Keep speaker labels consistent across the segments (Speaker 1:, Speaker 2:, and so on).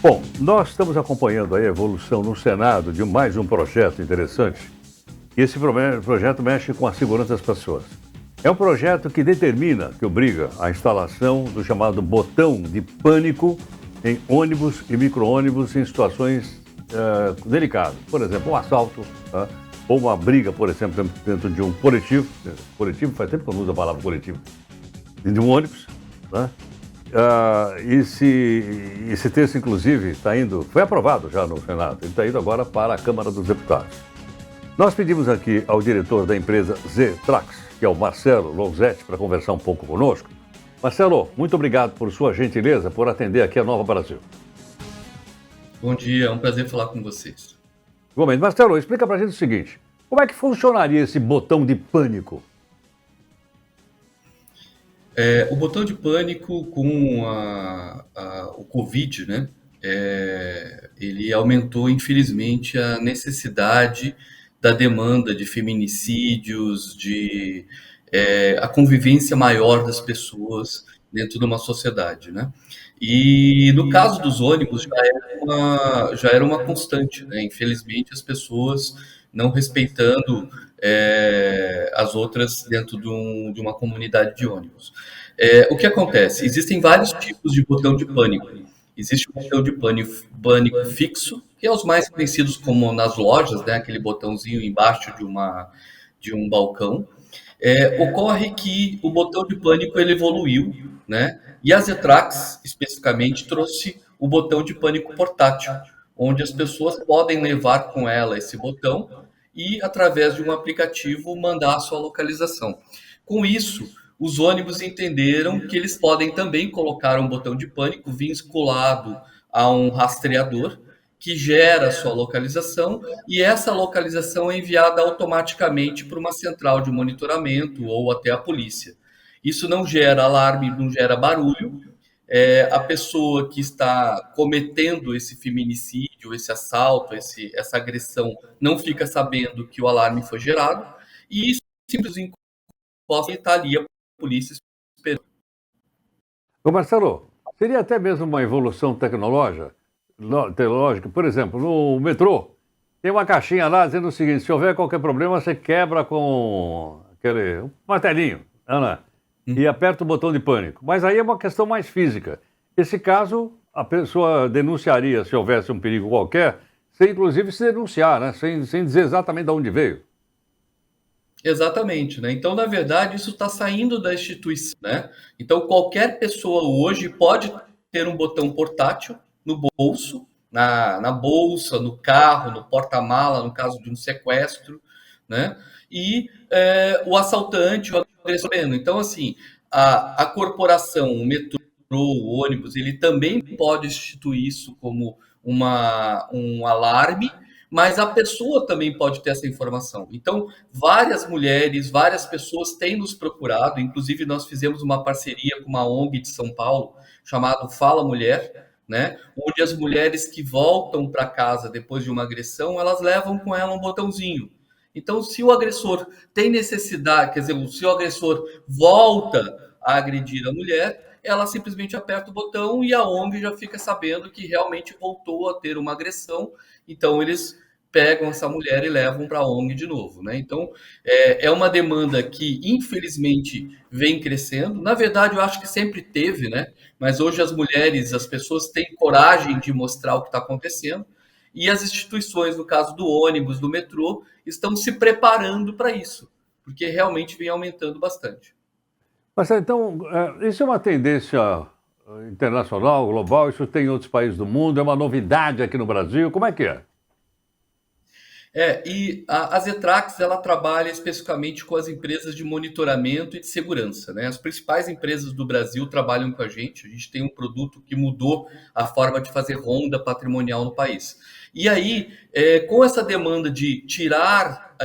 Speaker 1: Bom, nós estamos acompanhando aí a evolução no Senado de mais um projeto interessante. E esse projeto mexe com a segurança das pessoas. É um projeto que determina, que obriga a instalação do chamado botão de pânico em ônibus e micro-ônibus em situações delicadas. Por exemplo, um assalto, tá? Ou uma briga, por exemplo, dentro de um coletivo. Coletivo, faz tempo que eu não uso a palavra coletivo. De um ônibus, tá? Esse texto, inclusive, foi aprovado já no Senado. Ele está indo agora para a Câmara dos Deputados. Nós pedimos aqui ao diretor da empresa Zetrax, que é o Marcelo Lousetti, para conversar um pouco conosco. Marcelo, muito obrigado por sua gentileza, por atender aqui a Nova Brasil.
Speaker 2: Bom dia, é um prazer falar com vocês.
Speaker 1: Igualmente. Marcelo, explica para a gente o seguinte, como é que funcionaria esse botão de pânico?
Speaker 2: O botão de pânico com o Covid, né? Ele aumentou, infelizmente, a necessidade da demanda de feminicídios, a convivência maior das pessoas dentro de uma sociedade, né? E no caso dos ônibus já era uma constante, né? Infelizmente, as pessoas não respeitando as outras dentro de uma comunidade de ônibus. O que acontece? Existem vários tipos de botão de pânico. Existe o botão de pânico fixo, que é os mais conhecidos como nas lojas, né? Aquele botãozinho embaixo de um balcão. Ocorre que o botão de pânico ele evoluiu, né? E a Zetrax, especificamente, trouxe o botão de pânico portátil, onde as pessoas podem levar com ela esse botão e, através de um aplicativo, mandar a sua localização. Com isso, os ônibus entenderam que eles podem também colocar um botão de pânico vinculado a um rastreador que gera a sua localização e essa localização é enviada automaticamente para uma central de monitoramento ou até a polícia. Isso não gera alarme, não gera barulho. A pessoa que está cometendo esse feminicídio, esse assalto, essa agressão, não fica sabendo que o alarme foi gerado e isso simplesmente está ali a polícia esperando.
Speaker 1: Ô Marcelo, seria até mesmo uma evolução tecnológica? Por exemplo, no metrô, tem uma caixinha lá dizendo o seguinte, se houver qualquer problema, você quebra com aquele martelinho, né? E aperta o botão de pânico. Mas aí é uma questão mais física. Esse caso, a pessoa denunciaria se houvesse um perigo qualquer, sem inclusive se denunciar, né? Sem dizer exatamente de onde veio.
Speaker 2: Exatamente, né? Então, na verdade, isso está saindo da instituição, né? Então, qualquer pessoa hoje pode ter um botão portátil no bolso, na bolsa, no carro, no porta-mala, no caso de um sequestro, né? E o assaltante, o agressor. Então, assim, a corporação, o metrô, o ônibus, ele também pode instituir isso como um alarme, mas a pessoa também pode ter essa informação. Então, várias mulheres, várias pessoas têm nos procurado, inclusive nós fizemos uma parceria com uma ONG de São Paulo, chamado Fala Mulher, né? Onde as mulheres que voltam para casa depois de uma agressão, elas levam com ela um botãozinho. Então, se o agressor tem necessidade, quer dizer, se o agressor volta a agredir a mulher, ela simplesmente aperta o botão e a ONG já fica sabendo que realmente voltou a ter uma agressão. Então, eles pegam essa mulher e levam para a ONG de novo, né? Então, é uma demanda que, infelizmente, vem crescendo. Na verdade, eu acho que sempre teve, né? Mas hoje as mulheres, as pessoas têm coragem de mostrar o que está acontecendo. E as instituições, no caso do ônibus, do metrô, estão se preparando para isso, porque realmente vem aumentando bastante.
Speaker 1: Mas então, isso é uma tendência internacional, global? Isso tem em outros países do mundo? É uma novidade aqui no Brasil? Como é que é?
Speaker 2: E a Zetrax, ela trabalha especificamente com as empresas de monitoramento e de segurança, né? As principais empresas do Brasil trabalham com a gente tem um produto que mudou a forma de fazer ronda patrimonial no país. E aí, com essa demanda de tirar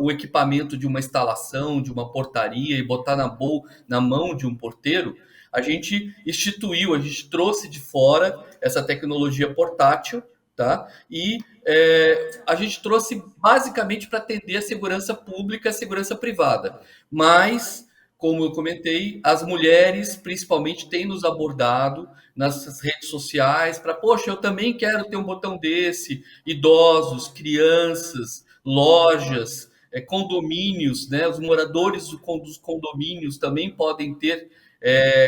Speaker 2: o equipamento de uma instalação, de uma portaria e botar na mão de um porteiro, a gente trouxe de fora essa tecnologia portátil, tá? E a gente trouxe basicamente para atender a segurança pública e a segurança privada. Mas, como eu comentei, as mulheres principalmente têm nos abordado nas redes sociais para, poxa, eu também quero ter um botão desse. Idosos, crianças, lojas, condomínios, né? Os moradores dos condomínios também podem ter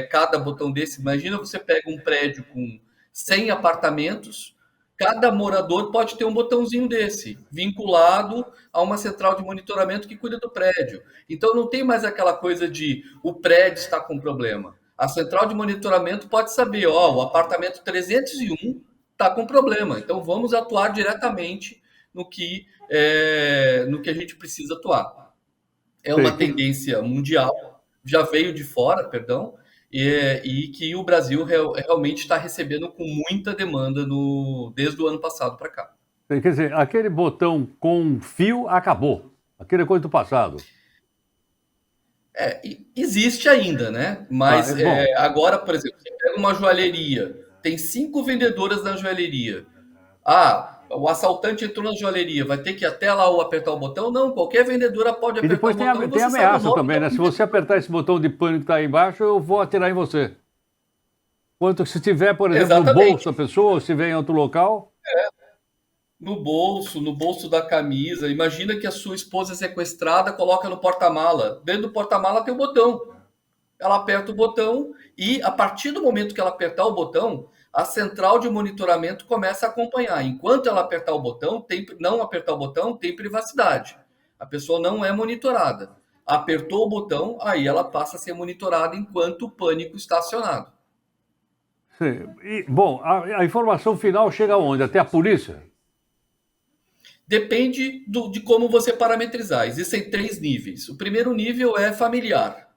Speaker 2: cada botão desse. Imagina você pega um prédio com 100 apartamentos, cada morador pode ter um botãozinho desse, vinculado a uma central de monitoramento que cuida do prédio. Então não tem mais aquela coisa de o prédio está com problema. A central de monitoramento pode saber, ó, o apartamento 301 está com problema. Então vamos atuar diretamente no que a gente precisa atuar. É uma tendência mundial, já veio de fora, perdão, e que o Brasil realmente está recebendo com muita demanda desde o ano passado para cá.
Speaker 1: Quer dizer, aquele botão com fio acabou. Aquele é coisa do passado.
Speaker 2: Existe ainda, né? Mas agora, por exemplo, você pega uma joalheria, tem 5 vendedoras na joalheria. O assaltante entrou na joalheria, vai ter que ir até lá ou apertar o botão? Não, qualquer vendedora pode apertar o botão.
Speaker 1: E depois tem ameaça também, né? Se você apertar esse botão de pânico que está aí embaixo, eu vou atirar em você. Quanto se tiver, por exemplo, no bolso da pessoa, ou se estiver em outro local...
Speaker 2: No bolso da camisa. Imagina que a sua esposa é sequestrada, coloca no porta-mala. Dentro do porta-mala tem o botão. Ela aperta o botão e, a partir do momento que ela apertar o botão, a central de monitoramento começa a acompanhar. Enquanto ela apertar o botão, não apertar o botão, tem privacidade. A pessoa não é monitorada. Apertou o botão, aí ela passa a ser monitorada enquanto o pânico está acionado.
Speaker 1: Sim. Bom, a informação final chega aonde? Até a polícia?
Speaker 2: Depende de como você parametrizar. Existem 3 níveis. O primeiro nível é familiar.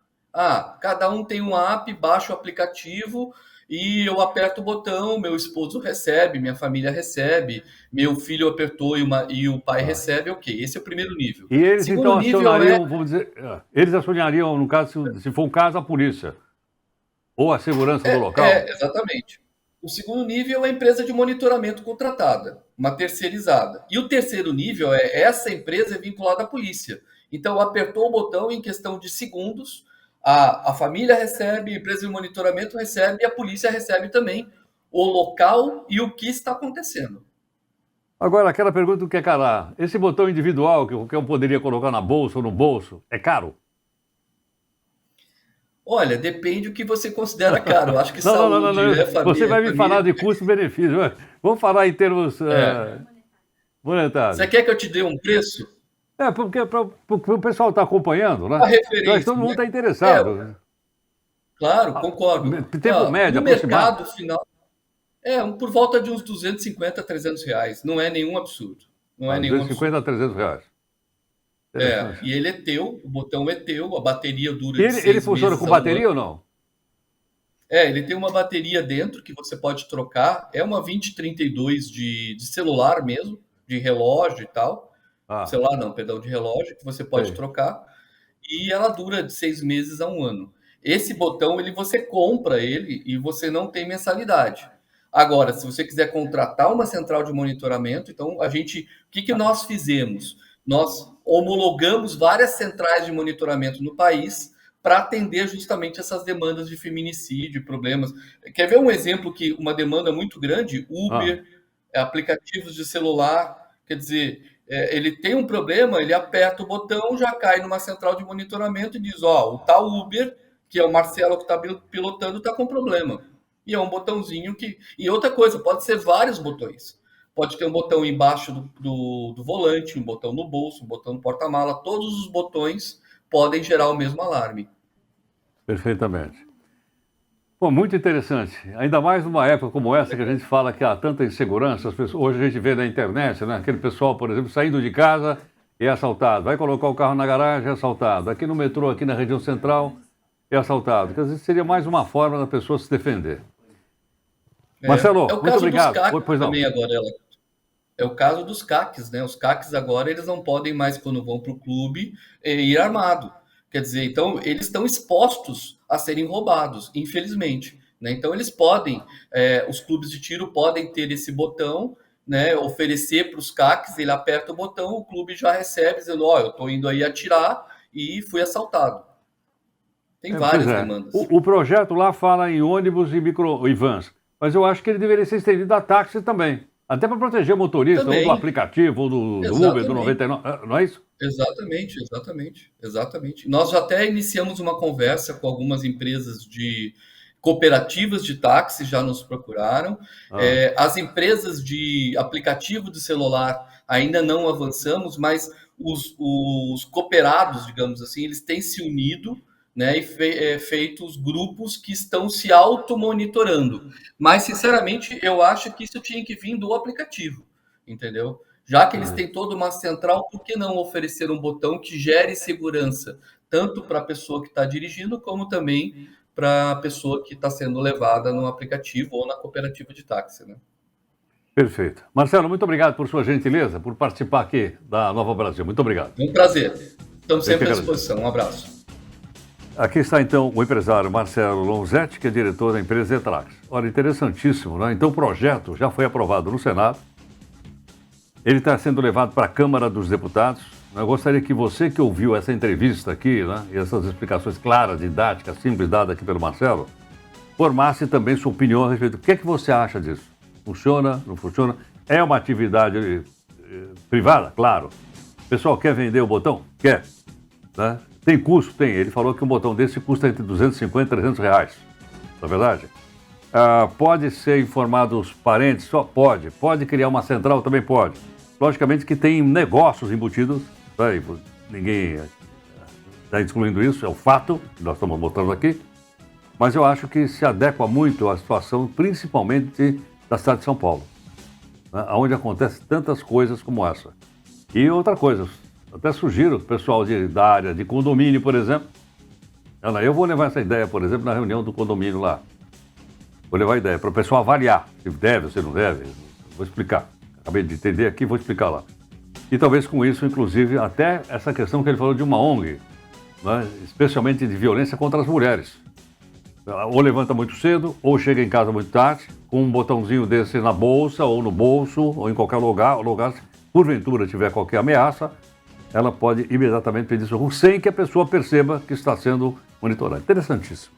Speaker 2: Cada um tem um app, baixa o aplicativo e eu aperto o botão, meu esposo recebe, minha família recebe, meu filho apertou e o pai recebe, ok. Esse é o primeiro nível.
Speaker 1: E eles então acionariam, vamos dizer, eles acionariam, no caso, se for um caso, a polícia ou a segurança do local?
Speaker 2: Exatamente. O segundo nível é a empresa de monitoramento contratada, uma terceirizada. E o terceiro nível essa empresa é vinculada à polícia. Então, apertou o botão em questão de segundos, a família recebe, a empresa de monitoramento recebe e a polícia recebe também o local e o que está acontecendo.
Speaker 1: Agora, aquela pergunta do que é calar. Esse botão individual que qualquer um poderia colocar na bolsa ou no bolso, é caro?
Speaker 2: Olha, depende do que você considera caro. Eu acho que saúde
Speaker 1: não. Família. Você vai me falar de custo-benefício. Vamos falar em termos monetários.
Speaker 2: Você quer que eu te dê um preço?
Speaker 1: Porque o pessoal está acompanhando, né?
Speaker 2: A referência.
Speaker 1: Mas todo mundo está interessado.
Speaker 2: Claro, concordo.
Speaker 1: Tempo médio,
Speaker 2: no mercado final, por volta de uns 250 a 300 reais. Não é nenhum absurdo. Não é nenhum
Speaker 1: 250 a 300 reais.
Speaker 2: E ele é teu, o botão é teu, a bateria dura de 6 meses.
Speaker 1: Ele funciona com bateria ou não?
Speaker 2: Ele tem uma bateria dentro que você pode trocar. É uma 2032 de celular mesmo, de relógio e tal. Celular não, perdão, de relógio, que você pode trocar. E ela dura de 6 meses a 1 ano. Esse botão, você compra ele e você não tem mensalidade. Agora, se você quiser contratar uma central de monitoramento, então o que nós fizemos? Nós homologamos várias centrais de monitoramento no país para atender justamente essas demandas de feminicídio, problemas. Quer ver um exemplo que uma demanda muito grande? Uber, aplicativos de celular, quer dizer, ele tem um problema, ele aperta o botão, já cai numa central de monitoramento e diz, o tal Uber, que é o Marcelo que está pilotando, está com problema. E é um botãozinho que... E outra coisa, pode ser vários botões. Pode ter um botão embaixo do volante, um botão no bolso, um botão no porta-mala. Todos os botões podem gerar o mesmo alarme.
Speaker 1: Perfeitamente. Pô, muito interessante. Ainda mais numa época como essa, que a gente fala que há tanta insegurança. Hoje a gente vê na internet, né? Aquele pessoal, por exemplo, saindo de casa é assaltado. Vai colocar o carro na garagem, é assaltado. Aqui no metrô, aqui na região central, é assaltado. Quer dizer, seria mais uma forma da pessoa se defender. Marcelo, muito obrigado.
Speaker 2: Pois não. Também agora, é o caso dos CACs, né? Os CACs agora, eles não podem mais, quando vão para o clube, ir armado. Quer dizer, então, eles estão expostos a serem roubados, infelizmente. Né? Então, eles podem, os clubes de tiro podem ter esse botão, né? Oferecer para os CACs, ele aperta o botão, o clube já recebe, dizendo, eu estou indo aí atirar e fui assaltado. Tem várias demandas.
Speaker 1: O projeto lá fala em ônibus e vans. Mas eu acho que ele deveria ser estendido a táxi também. Até para proteger o motorista, ou do
Speaker 2: Também,
Speaker 1: aplicativo, ou do Uber, do
Speaker 2: exatamente.
Speaker 1: 99, não é isso?
Speaker 2: Exatamente, exatamente, exatamente. Nós já até iniciamos uma conversa com algumas empresas de cooperativas de táxi, já nos procuraram.
Speaker 1: Ah,
Speaker 2: As empresas de aplicativo de celular ainda não avançamos, mas os cooperados, digamos assim, eles têm se unido, né, e feito os grupos que estão se auto-monitorando. Mas, sinceramente, eu acho que isso tinha que vir do aplicativo, entendeu? Já que eles
Speaker 1: ah.
Speaker 2: têm toda uma central, por que não oferecer um botão que gere segurança, tanto para a pessoa que está dirigindo, como também para a pessoa que está sendo levada no aplicativo ou na cooperativa de táxi, né?
Speaker 1: Perfeito. Marcelo, muito obrigado por sua gentileza, por participar aqui da Nova Brasil. Muito obrigado.
Speaker 2: Um prazer. Estamos
Speaker 1: Eu que
Speaker 2: sempre à
Speaker 1: agradeço.
Speaker 2: disposição. Um abraço.
Speaker 1: Aqui está então o empresário Marcelo Lonzetti, que é diretor da empresa Etrax. Olha, interessantíssimo, né? Então o projeto já foi aprovado no Senado, ele está sendo levado para a Câmara dos Deputados. Eu gostaria que você que ouviu essa entrevista aqui, né, e essas explicações claras, didáticas, simples, dadas aqui pelo Marcelo, formasse também sua opinião a respeito do que é que você acha disso. Funciona, não funciona? É uma atividade privada? Claro. O pessoal quer vender o botão? Quer. Né? Tem custo? Tem. Ele falou que um botão desse custa entre 250 e 300 reais. Não é verdade? Pode ser informado os parentes? Só pode. Pode criar uma central? Também pode. Logicamente que tem negócios embutidos, tá? Ninguém está excluindo isso, é o fato que nós estamos mostrando aqui, mas eu acho que se adequa muito à situação, principalmente da cidade de São Paulo, né? Onde acontecem tantas coisas como essa. E outra coisa, até sugiro o pessoal da área de condomínio, por exemplo, eu vou levar essa ideia, por exemplo, na reunião do condomínio lá. Vou levar a ideia para o pessoal avaliar se deve ou se não deve. Vou explicar. Acabei de entender aqui, vou explicar lá. E talvez com isso, inclusive, até essa questão que ele falou de uma ONG, né, especialmente de violência contra as mulheres. Ou levanta muito cedo, ou chega em casa muito tarde, com um botãozinho desse na bolsa, ou no bolso, ou em qualquer lugar, se porventura tiver qualquer ameaça, ela pode imediatamente pedir socorro, sem que a pessoa perceba que está sendo monitorada. Interessantíssimo.